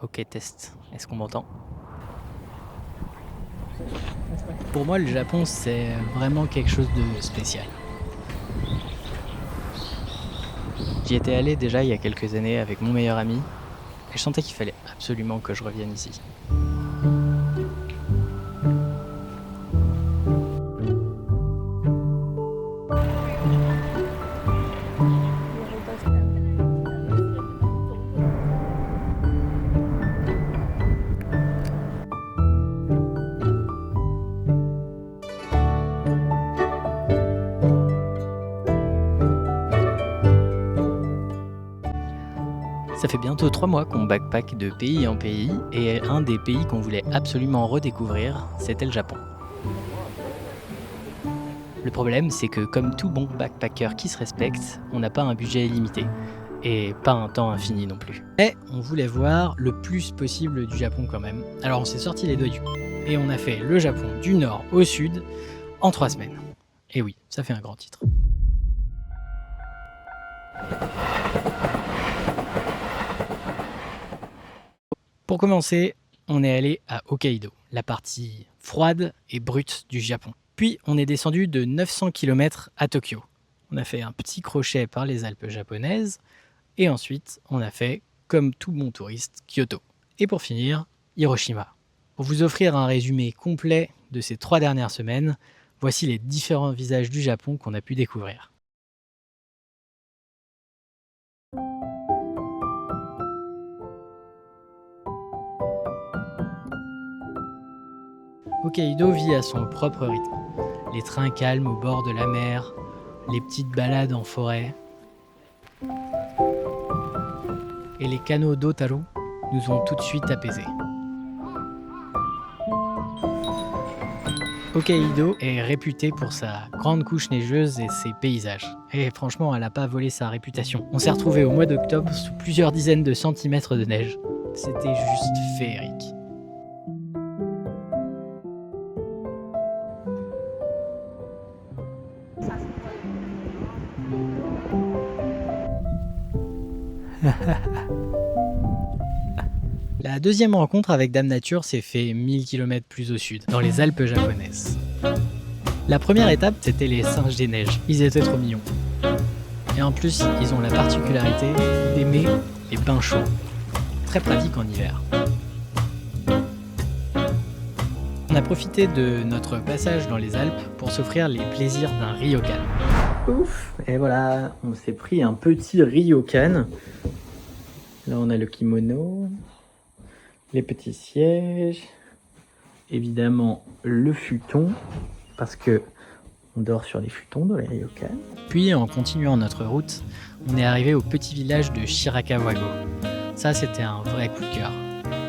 Ok, test. Est-ce qu'on m'entend? Pour moi, le Japon, c'est vraiment quelque chose de spécial. J'y étais allé déjà il y a quelques années avec mon meilleur ami, et je sentais qu'il fallait absolument que je revienne ici. Ça fait bientôt 3 mois qu'on backpack de pays en pays, et un des pays qu'on voulait absolument redécouvrir, c'était le Japon. Le problème, c'est que comme tout bon backpacker qui se respecte, on n'a pas un budget illimité. Et pas un temps infini non plus. Mais on voulait voir le plus possible du Japon quand même. Alors on s'est sorti les doigts du cul. Et on a fait le Japon du nord au sud en 3 semaines. Et oui, ça fait un grand titre. Pour commencer, on est allé à Hokkaido, la partie froide et brute du Japon. Puis on est descendu de 900 km à Tokyo. On a fait un petit crochet par les Alpes japonaises. Et ensuite, on a fait, comme tout bon touriste, Kyoto. Et pour finir, Hiroshima. Pour vous offrir un résumé complet de ces 3 dernières semaines, voici les différents visages du Japon qu'on a pu découvrir. Hokkaido vit à son propre rythme. Les trains calmes au bord de la mer, les petites balades en forêt. Et les canaux d'Otaru nous ont tout de suite apaisés. Hokkaido est réputée pour sa grande couche neigeuse et ses paysages. Et franchement, elle n'a pas volé sa réputation. On s'est retrouvé au mois d'octobre sous plusieurs dizaines de centimètres de neige. C'était juste féerique. La deuxième rencontre avec Dame Nature s'est fait 1000 km plus au sud, dans les Alpes japonaises. La première étape, c'était les singes des neiges. Ils étaient trop mignons. Et en plus, ils ont la particularité d'aimer les bains chauds. Très pratique en hiver. On a profité de notre passage dans les Alpes pour s'offrir les plaisirs d'un ryokan. Ouf, et voilà, on s'est pris un petit ryokan. Là, on a le kimono, les petits sièges, évidemment le futon, parce que on dort sur les futons dans les ryokans. Puis, en continuant notre route, on est arrivé au petit village de Shirakawago. Ça, c'était un vrai coup de cœur.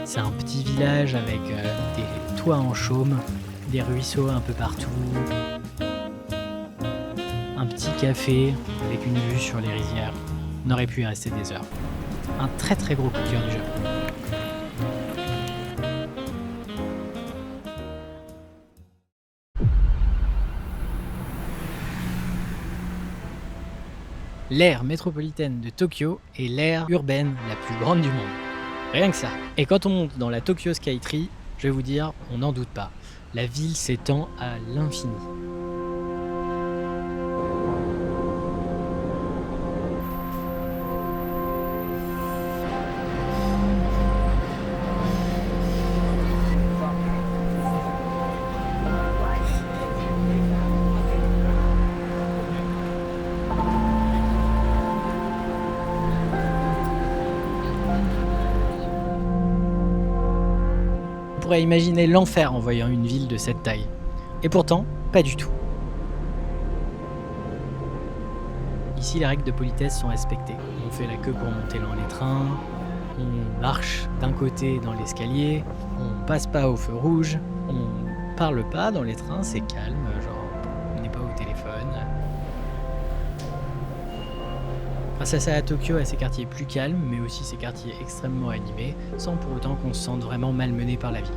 C'est un petit village avec des toits en chaume, des ruisseaux un peu partout, un petit café avec une vue sur les rizières. On aurait pu y rester des heures. Un très très gros coup de cœur du Japon. L'aire métropolitaine de Tokyo est l'aire urbaine la plus grande du monde. Rien que ça. Et quand on monte dans la Tokyo Skytree, je vais vous dire, on n'en doute pas. La ville s'étend à l'infini. On pourrait imaginer l'enfer en voyant une ville de cette taille. Et pourtant, pas du tout. Ici, les règles de politesse sont respectées. On fait la queue pour monter dans les trains, on marche d'un côté dans l'escalier, on passe pas au feu rouge, on parle pas dans les trains, c'est calme, genre on n'est pas au téléphone. Grâce à ça, à Tokyo a ses quartiers plus calmes, mais aussi ses quartiers extrêmement animés, sans pour autant qu'on se sente vraiment malmené par la vie.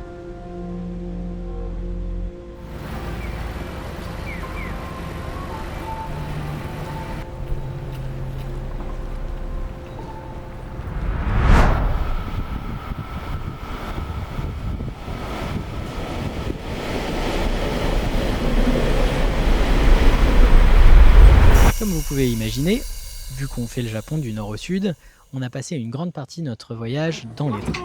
Comme vous pouvez imaginer, vu qu'on fait le Japon du nord au sud, on a passé une grande partie de notre voyage dans les trains.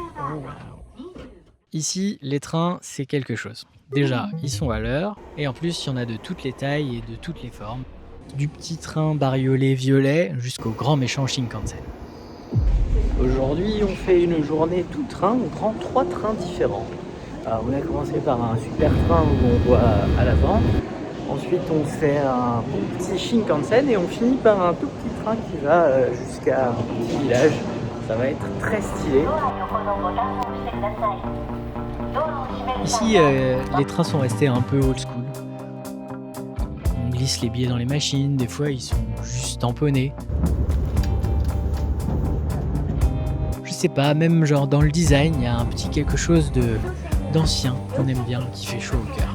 Ici, les trains, c'est quelque chose. Déjà, ils sont à l'heure, et en plus, il y en a de toutes les tailles et de toutes les formes. Du petit train bariolé violet jusqu'au grand méchant Shinkansen. Aujourd'hui, on fait une journée tout train, on prend 3 trains différents. Alors, on a commencé par un super train où on voit à l'avant. Ensuite, on fait un petit Shinkansen et on finit par un tout petit train qui va jusqu'à un petit village. Ça va être très stylé. Ici, les trains sont restés un peu old school. On glisse les billets dans les machines, des fois ils sont juste tamponnés. Je sais pas, même genre dans le design, il y a un petit quelque chose d'ancien qu'on aime bien, qui fait chaud au cœur.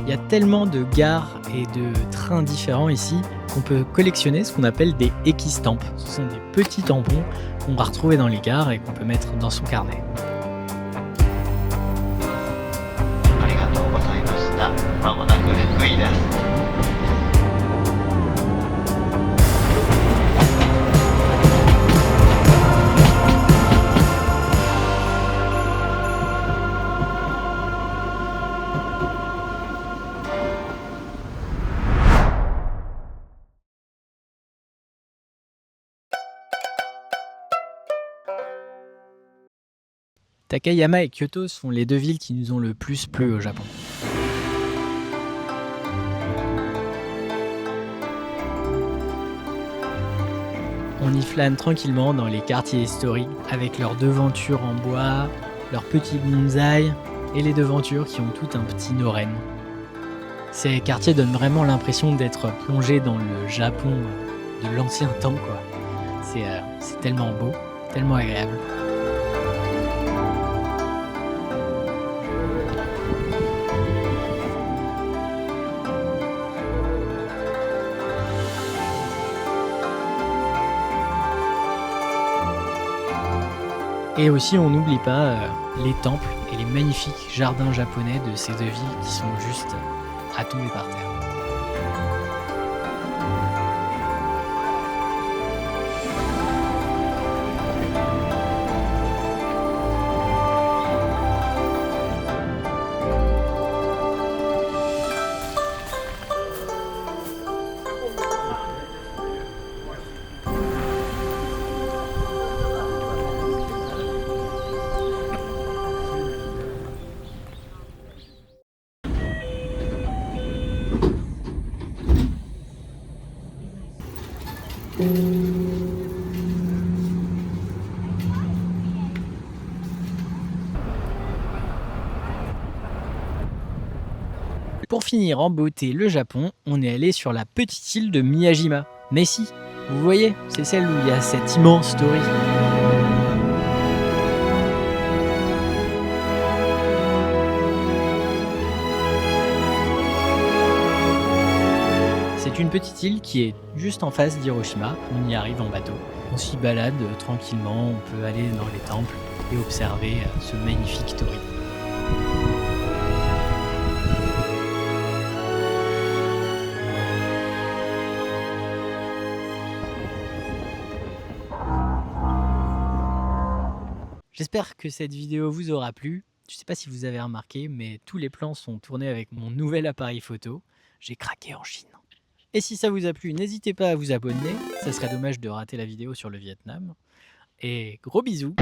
Il y a tellement de gares et de trains différents ici qu'on peut collectionner ce qu'on appelle des Ekistamps. Ce sont des petits tampons qu'on va retrouver dans les gares et qu'on peut mettre dans son carnet. Takayama et Kyoto sont les 2 villes qui nous ont le plus plu au Japon. On y flâne tranquillement dans les quartiers historiques avec leurs devantures en bois, leurs petits bonsaïs et les devantures qui ont tout un petit noren. Ces quartiers donnent vraiment l'impression d'être plongé dans le Japon de l'ancien temps, quoi. C'est tellement beau, tellement agréable. Et aussi, on n'oublie pas les temples et les magnifiques jardins japonais de ces 2 villes qui sont juste à tomber par terre. Pour finir en beauté le Japon, on est allé sur la petite île de Miyajima. Mais si, vous voyez, c'est celle où il y a cette immense torii. C'est une petite île qui est juste en face d'Hiroshima. On y arrive en bateau. On s'y balade tranquillement, on peut aller dans les temples et observer ce magnifique torii. J'espère que cette vidéo vous aura plu. Je ne sais pas si vous avez remarqué, mais tous les plans sont tournés avec mon nouvel appareil photo. J'ai craqué en Chine. Et si ça vous a plu, n'hésitez pas à vous abonner. Ça serait dommage de rater la vidéo sur le Vietnam. Et gros bisous!